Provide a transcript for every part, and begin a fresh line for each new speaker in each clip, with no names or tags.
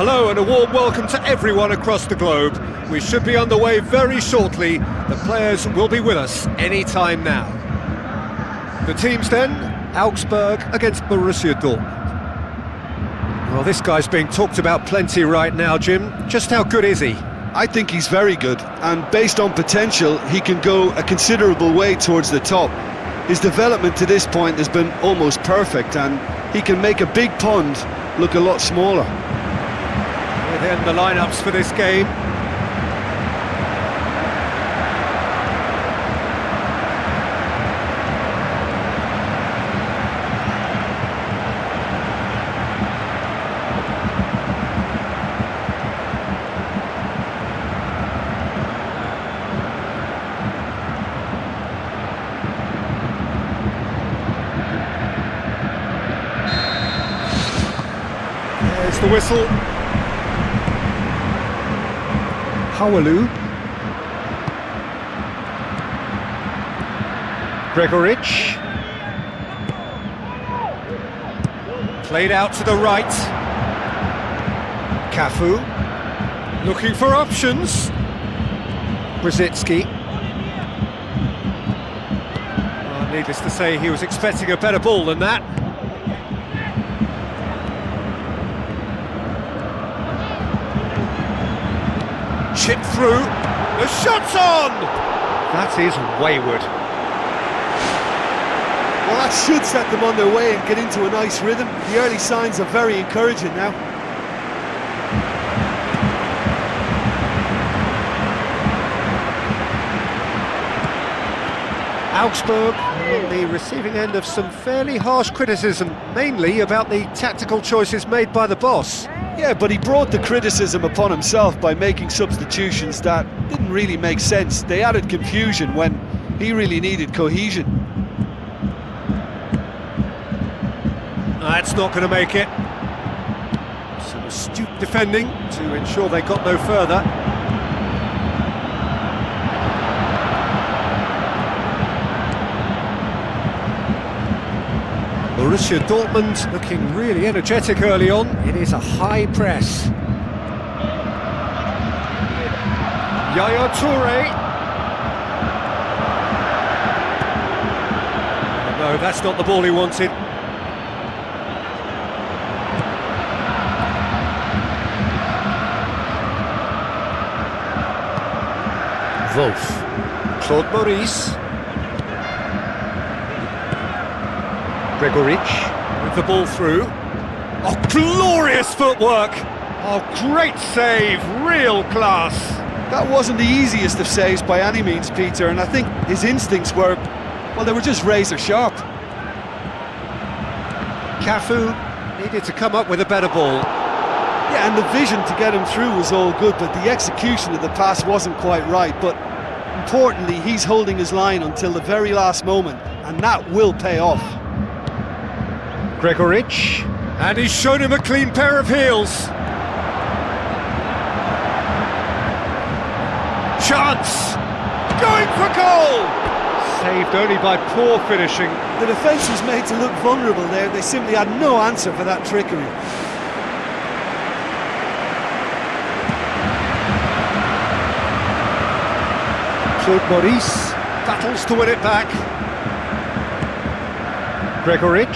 Hello and a warm welcome to everyone across the globe. We should be underway very shortly. The players will be with us any time now. The teams then, Augsburg against Borussia Dortmund. Well, this guy's being talked about plenty right now, Jim. Just how good is he?
I think he's very good, and based on potential, he can go a considerable way towards the top. His development to this point has been almost perfect, and he can make a big pond look a lot smaller.
Within the lineups for this game. There's the whistle. Howelu. Gregoric. Played out to the right. Cafu. Looking for options. Brzezinski. Well, needless to say, he was expecting a better ball than that. Chip through, the shot's on! That is wayward.
Well, that should set them on their way and get into a nice rhythm. The early signs are very encouraging now.
Augsburg on the receiving end of some fairly harsh criticism, mainly about the tactical choices made by the boss.
Yeah, but he brought the criticism upon himself by making substitutions that didn't really make sense. They added confusion when he really needed cohesion.
That's not going to make it. Some astute defending to ensure they got no further. Borussia Dortmund looking really energetic early on. It is a high press. Yaya Toure. Oh, no, that's not the ball he wanted. Wolf. Claude Maurice. Gregoric with the ball through. Oh, glorious footwork! Oh, great save, real class.
That wasn't the easiest of saves by any means, Peter, and I think his instincts were, well, they were just razor sharp.
Cafu needed to come up with a better ball.
Yeah, and the vision to get him through was all good, but the execution of the pass wasn't quite right. But importantly, he's holding his line until the very last moment, and that will pay off.
Gregoric, and he's shown him a clean pair of heels. Chance, going for goal! Saved only by poor finishing.
The defence was made to look vulnerable there. They simply had no answer for that trickery.
Claude Maurice battles to win it back. Gregoric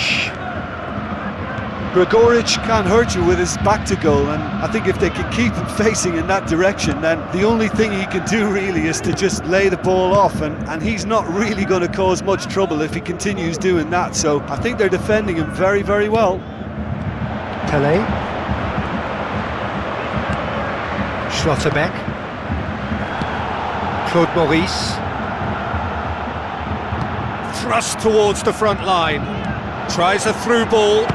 can't hurt you with his back to goal, and I think if they can keep him facing in that direction, then the only thing he can do really is to just lay the ball off, and he's not really going to cause much trouble if he continues doing that, so I think they're defending him very, very well.
Pelé. Schlotterbeck. Claude Maurice. Thrust towards the front line. Tries a through ball.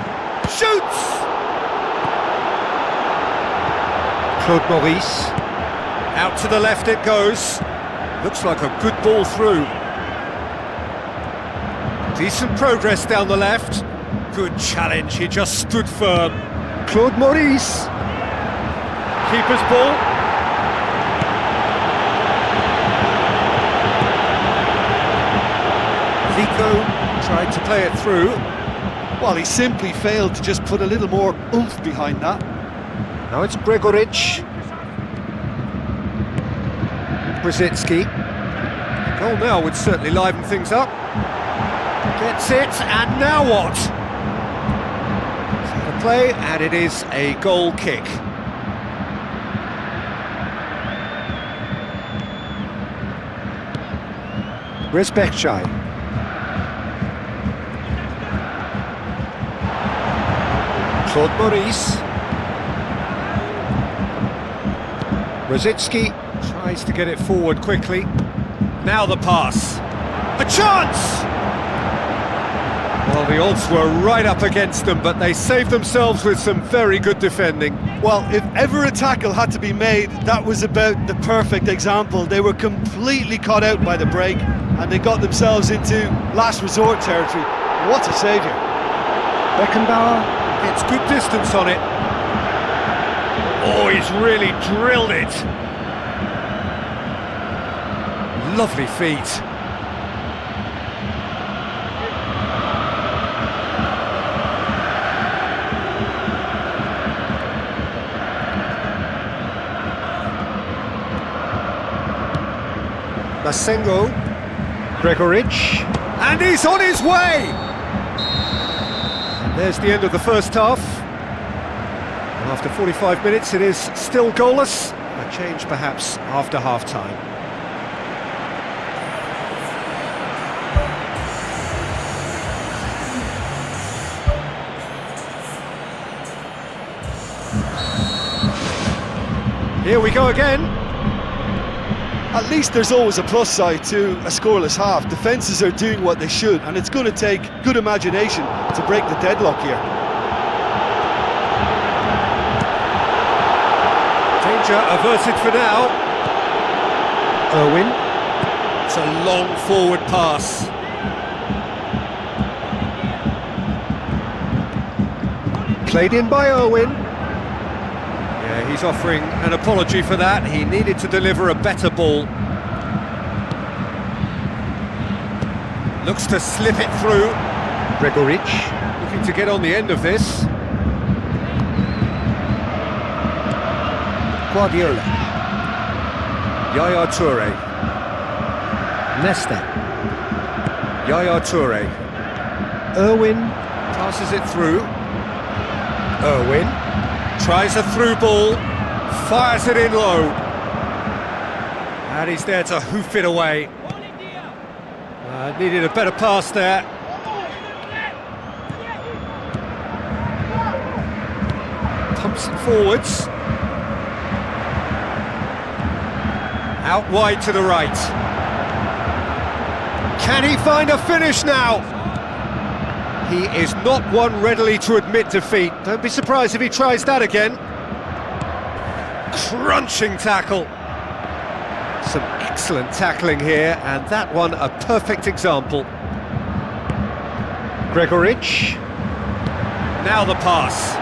Shoots! Claude Maurice. Out to the left it goes. Looks like a good ball through. Decent progress down the left. Good challenge, he just stood firm. Claude Maurice. Keeper's ball. Zico tried to play it through.
Well, he simply failed to just put a little more oomph behind that.
Now it's Gregoric. Brzezinski. Goal now would certainly liven things up. Gets it, and now what? So the play, and it is a goal kick. Rezbekçay. Claude Maurice. Rosicki tries to get it forward quickly. Now the pass. A chance! Well, the odds were right up against them, but they saved themselves with some very good defending.
Well, if ever a tackle had to be made, that was about the perfect example. They were completely caught out by the break, and they got themselves into last resort territory. What a saviour.
Beckenbauer gets good distance on it. Oh, he's really drilled it. Lovely feet. Masengo, Gregoric, and he's on his way! And there's the end of the first half. And after 45 minutes it is still goalless. A change perhaps after half-time. Here we go again.
At least there's always a plus side to a scoreless half. Defences are doing what they should, and it's going to take good imagination to break the deadlock here.
Danger averted for now. Irwin. It's a long forward pass. Played in by Irwin. Yeah, he's offering an apology for that. He needed to deliver a better ball. Looks to slip it through. Gregoric looking to get on the end of this. Guardiola. Yaya Toure. Nesta. Yaya Toure. Irwin passes it through. Irwin tries a through ball, fires it in low. And he's there to hoof it away. Needed a better pass there. Pumps it forwards. Out wide to the right. Can he find a finish now? He is not one readily to admit defeat. Don't be surprised if he tries that again. Crunching tackle. Some excellent tackling here, and that one a perfect example. Gregoric. Now the pass.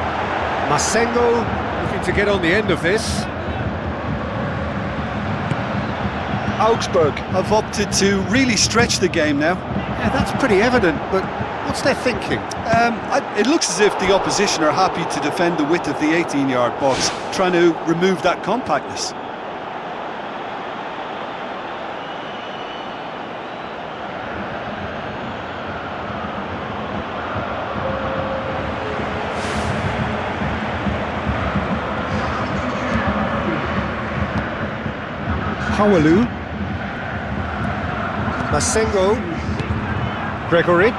Masengo looking to get on the end of this.
Augsburg have opted to really stretch the game now.
Yeah, that's pretty evident, but what's their thinking?
It looks as if the opposition are happy to defend the width of the 18-yard box, trying to remove that compactness.
Hawalu. Masengo. Gregoric.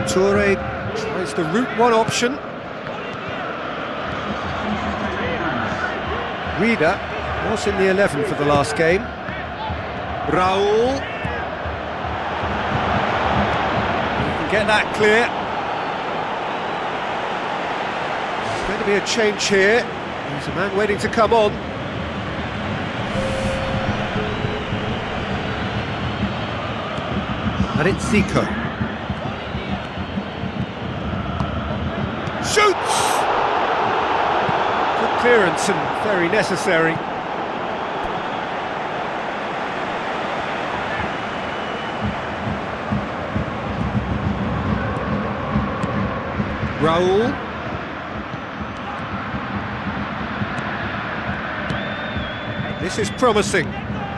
Toure tries the route one option. Reader was in the 11 for the last game. Raul. You can get that clear. There's going to be a change here. There's a man waiting to come on. And it's Zico. Shoots! Good clearance and very necessary. Raul. This is promising.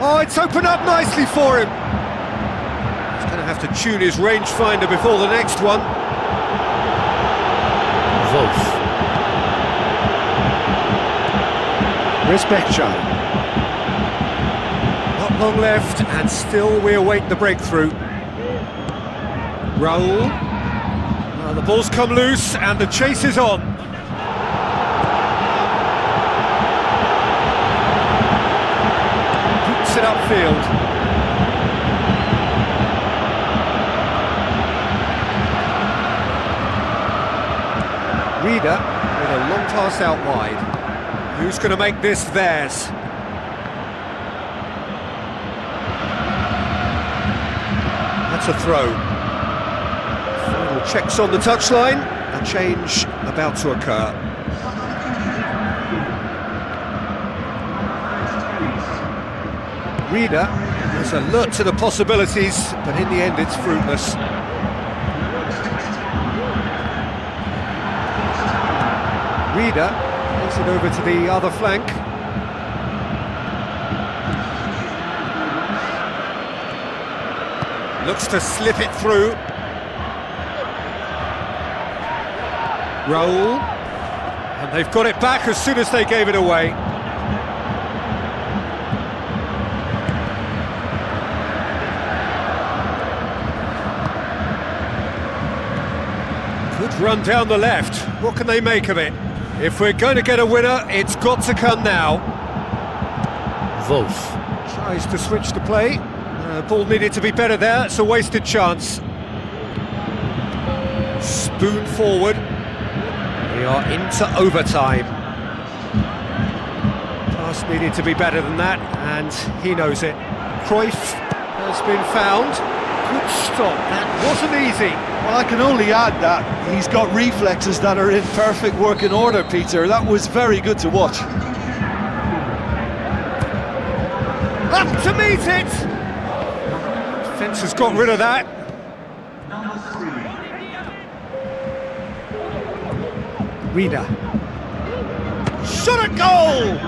Oh, it's opened up nicely for him. He's going to have to tune his rangefinder before the next one.
Wolf.
Respectshire. Not long left, and still we await the breakthrough. Raul. The ball's come loose, and the chase is on. Boots it upfield. Reader with a long pass out wide. Who's going to make this theirs? That's a throw. Final checks on the touchline. A change about to occur. Reader is alert to the possibilities, but in the end it's fruitless. Reader takes it over to the other flank. Looks to slip it through. Raul. And they've got it back as soon as they gave it away. Good run down the left. What can they make of it? If we're going to get a winner, it's got to come now.
Wolf.
Tries to switch the play. Ball needed to be better there. It's a wasted chance. Spoon forward. We are into overtime. Pass needed to be better than that, and he knows it. Cruyff has been found. Good stop. That wasn't easy.
Well, I can only add that he's got reflexes that are in perfect working order, Peter. That was very good to watch.
Up to meet it! Defence has got rid of that. Reader. Shot at goal!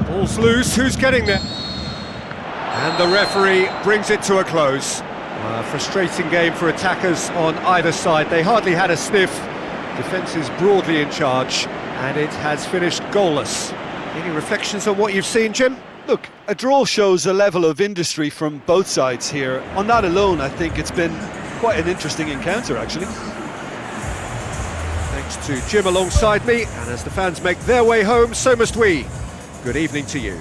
Ball's loose, who's getting there? And the referee brings it to a close. A frustrating game for attackers on either side. They hardly had a sniff. Defence is broadly in charge, and it has finished goalless. Any reflections on what you've seen, Jim?
Look, a draw shows a level of industry from both sides here. On that alone, I think it's been quite an interesting encounter, actually.
Thanks to Jim alongside me, and as the fans make their way home, so must we. Good evening to you.